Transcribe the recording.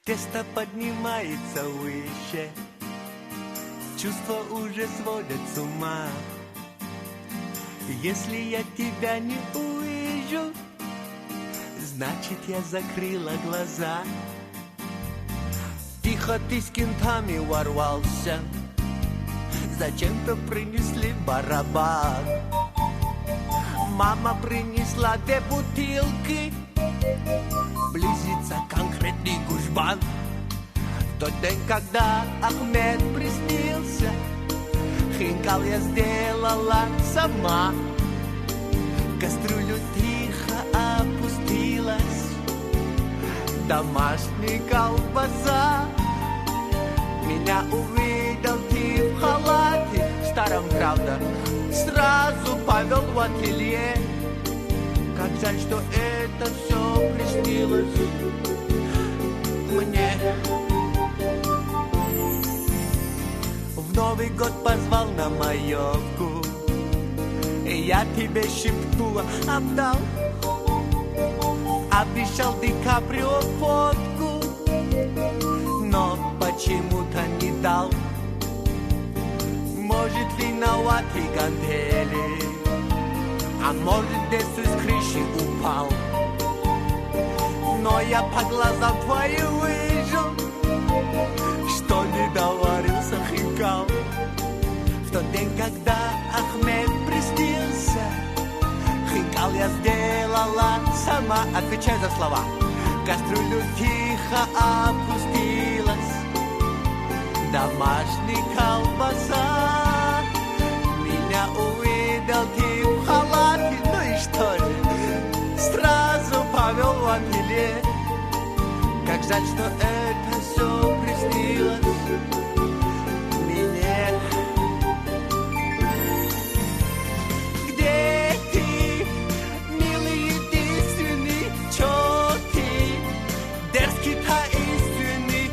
Тесто поднимается выше, чувства уже сводят с ума. Если я тебя не увижу, значит, я закрыла глаза. Тихо ты с кентами ворвался, зачем-то принесли барабан. Мама принесла 2 бутылки, близится конкретный гужбан. В тот день, когда Ахмед приснился, хинкал я сделала сама. В кастрюлю тихо опустилась домашняя колбаса. Меня увидел ты в халате, в старом, правда, сразу повел в ателье. Как жаль, что это все приснилось мне. В Новый год позвал на маевку, и я тебе шепнула, отдал. Обещал Ди Каприо фотку, но почему-то не дал. Может, виноваты гантели, а может, Десу с крыши упал. Но я по глазам твоим вижу, что не доварился хинкал. В тот день, когда Ахмед приснился, хинкал я сделала сама. Отвечай за слова. В кастрюлю тихо опустилась домашняя колбаса. Меня увидел ты в халате, ну и что же, сразу повел в ателье. Как жаль, что это все приснилось мне. Где ты, милый единственный, чё ты, дерзкий таинственный,